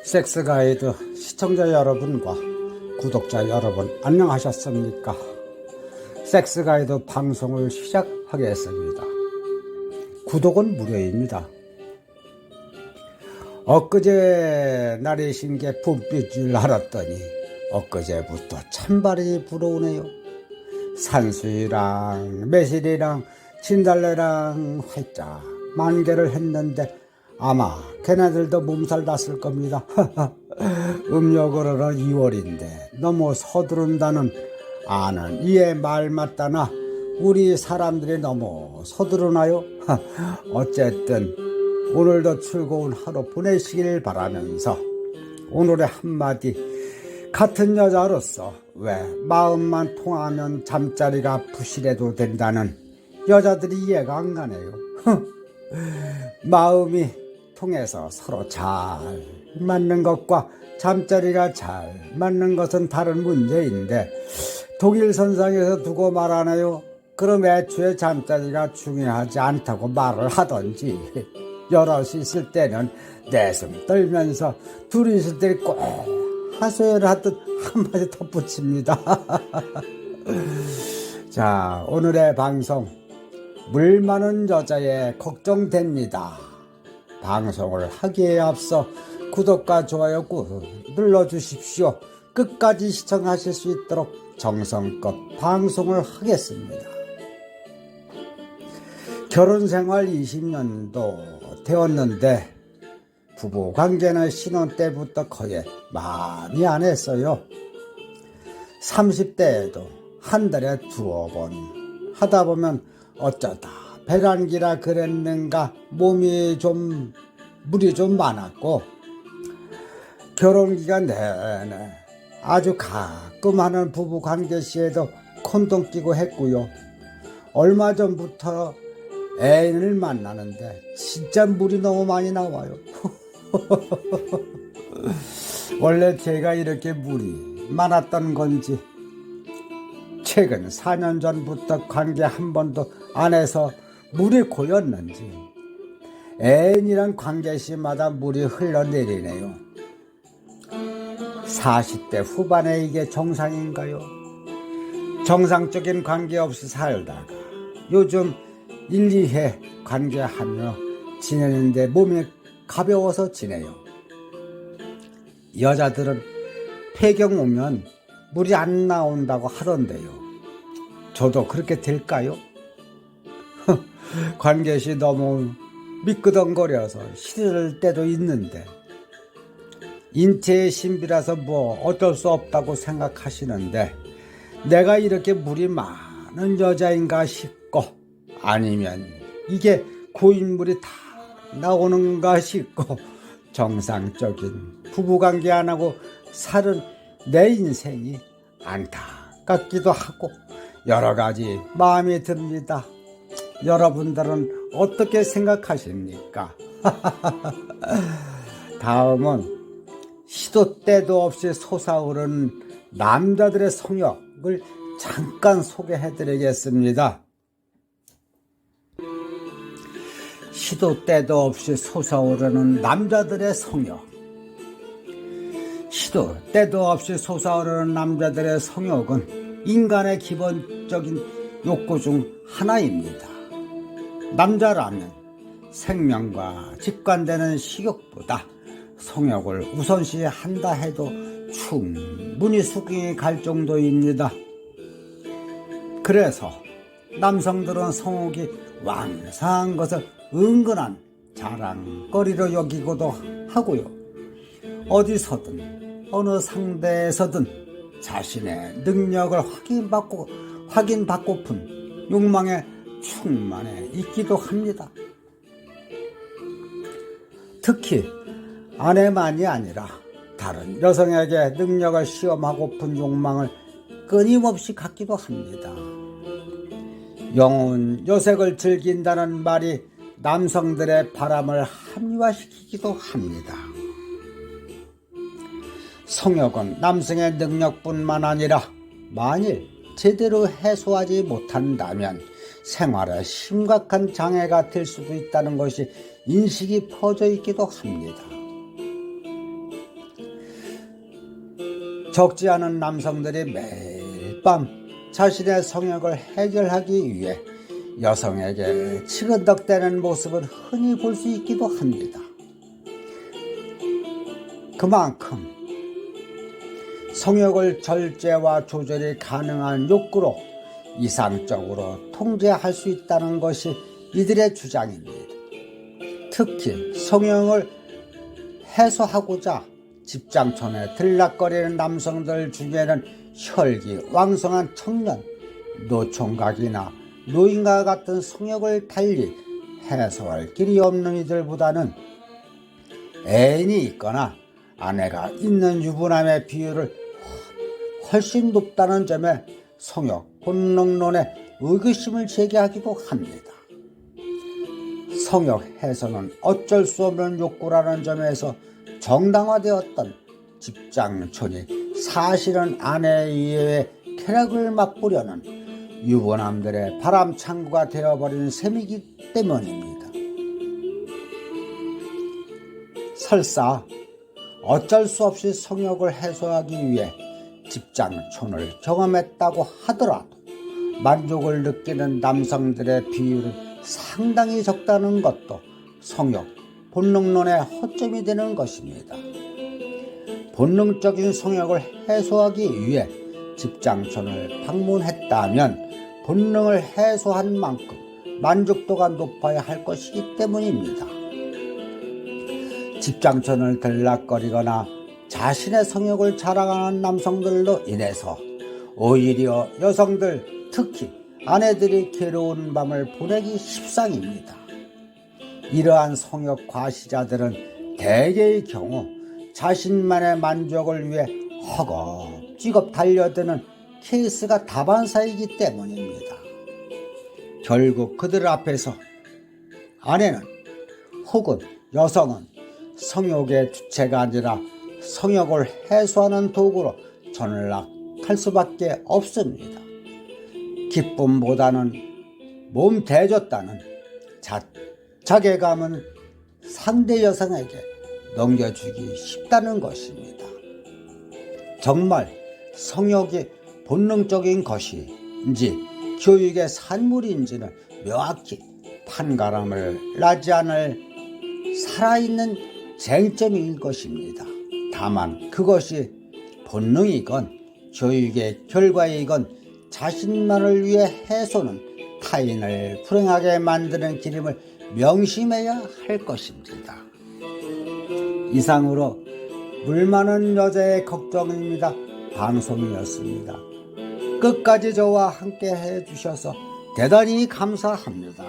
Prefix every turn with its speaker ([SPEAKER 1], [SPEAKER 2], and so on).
[SPEAKER 1] 섹스가이드 시청자 여러분과 구독자 여러분 안녕하셨습니까? 섹스가이드 방송을 시작하겠습니다. 구독은 무료입니다. 엊그제 날이신 게 봄빛 줄 알았더니 엊그제부터 찬바람이 불어오네요. 산수유랑 매실이랑 진달래랑 활짝 만개를 했는데 아마 걔네들도 몸살 났을 겁니다. 음력으로는 2월인데 너무 서두른다는 아는 이에 말 맞다나 우리 사람들이 너무 서두르나요? 어쨌든 오늘도 즐거운 하루 보내시길 바라면서 오늘의 한마디, 같은 여자로서 왜 마음만 통하면 잠자리가 부실해도 된다는 여자들이 이해가 안 가네요. 마음이 통해서 서로 잘 맞는 것과 잠자리가 잘 맞는 것은 다른 문제인데 독일 선상에서 두고 말하네요. 그럼 애초에 잠자리가 중요하지 않다고 말을 하던지, 여럿이 있을 때는 내숭 떨면서 둘이 있을 때 꼭 하소연을 하듯 한마디 덧붙입니다. 자, 오늘의 방송, 물 많은 여자에 걱정됩니다. 방송을 하기에 앞서 구독과 좋아요 꾹 눌러주십시오. 끝까지 시청하실 수 있도록 정성껏 방송을 하겠습니다. 결혼생활 20년도 되었는데 부부관계는 신혼 때부터 거의 많이 안 했어요. 30대에도 한 달에 2번 하다 보면 어쩌다 배란기라 그랬는가 물이 좀 많았고, 결혼기간 내내 아주 가끔 하는 부부관계 시에도 콘돔 끼고 했고요. 얼마 전부터 애인을 만나는데 진짜 물이 너무 많이 나와요. 원래 제가 이렇게 물이 많았던 건지, 최근 4년 전부터 관계 한 번도 안 해서 물이 고였는지 애인이랑 관계 시마다 물이 흘러내리네요. 40대 후반에 이게 정상인가요? 정상적인 관계 없이 살다가 요즘 1, 2회 관계하며 지내는데 몸이 가벼워서 지내요. 여자들은 폐경 오면 물이 안 나온다고 하던데요. 저도 그렇게 될까요? 관계시 너무 미끄덩거려서 싫을 때도 있는데, 인체의 신비라서 뭐 어쩔 수 없다고 생각하시는데, 내가 이렇게 물이 많은 여자인가 싶고, 아니면 이게 고인물이 다 나오는가 싶고, 정상적인 부부관계 안 하고 사는 내 인생이 안타깝기도 하고 여러 가지 마음이 듭니다. 여러분들은 어떻게 생각하십니까? 다음은 시도 때도 없이 솟아오르는 남자들의 성욕을 잠깐 소개해-드리겠습니다. 시도 때도 없이 솟아오르는 남자들의 성욕. 시도 때도 없이 솟아오르는 남자들의 성욕은 인간의 기본적인 욕구 중 하나입니다. 남자라면 생명과 직관되는 식욕보다 성욕을 우선시한다 해도 충분히 수긍이 갈 정도입니다. 그래서 남성들은 성욕이 왕성한 것을 은근한 자랑거리로 여기고도 하고요. 어디서든 어느 상대에서든 자신의 능력을 확인받고픈 욕망에 충만해 있기도 합니다. 특히 아내만이 아니라 다른 여성에게 능력을 시험하고픈 욕망을 끊임없이 갖기도 합니다. 영혼 여색을 즐긴다는 말이 남성들의 바람을 합리화시키기도 합니다. 성욕은 남성의 능력뿐만 아니라 만일 제대로 해소하지 못한다면 생활에 심각한 장애가 될 수도 있다는 것이 인식이 퍼져 있기도 합니다. 적지 않은 남성들이 매일 밤 자신의 성욕을 해결하기 위해 여성에게 치근덕대는 모습을 흔히 볼 수 있기도 합니다. 그만큼 성욕을 절제와 조절이 가능한 욕구로 이상적으로 통제할 수 있다는 것이 이들의 주장입니다. 특히 성욕을 해소하고자 집장촌에 들락거리는 남성들 중에는 혈기왕성한 청년, 노총각이나 노인과 같은 성욕을 달리 해소할 길이 없는 이들보다는 애인이 있거나 아내가 있는 유부남의 비율을 훨씬 높다는 점에 성욕 본능론에 의구심을 제기하기도 합니다. 성욕 해소는 어쩔 수 없는 욕구라는 점에서 정당화되었던 집장촌이 사실은 아내 이외의 쾌락을 맛보려는 유부남들의 바람창구가 되어버린 셈이기 때문입니다. 설사 어쩔 수 없이 성욕을 해소하기 위해 집장촌을 경험했다고 하더라도 만족을 느끼는 남성들의 비율은 상당히 적다는 것도 성욕 본능론의 허점이 되는 것입니다. 본능적인 성욕을 해소하기 위해 집장촌을 방문했다면 본능을 해소한 만큼 만족도가 높아야 할 것이기 때문입니다. 집장촌을 들락거리거나 자신의 성욕을 자랑하는 남성들로 인해서 오히려 여성들, 특히 아내들이 괴로운 밤을 보내기 십상입니다. 이러한 성욕 과시자들은 대개의 경우 자신만의 만족을 위해 허겁지겁 달려드는 케이스가 다반사이기 때문입니다. 결국 그들 앞에서 아내는 혹은 여성은 성욕의 주체가 아니라 성욕을 해소하는 도구로 전락할 수밖에 없습니다. 기쁨보다는 몸 대줬다는 자괴감은 상대 여성에게 넘겨주기 쉽다는 것입니다. 정말 성욕이 본능적인 것인지 교육의 산물인지는 명확히 판가름을 나지 않을 살아있는 쟁점일 것입니다. 다만 그것이 본능이건 교육의 결과이건 자신만을 위해 해소는 타인을 불행하게 만드는 길임을 명심해야 할 것입니다. 이상으로 물 많은 여자의 걱정입니다. 방송이었습니다. 끝까지 저와 함께 해주셔서 대단히 감사합니다.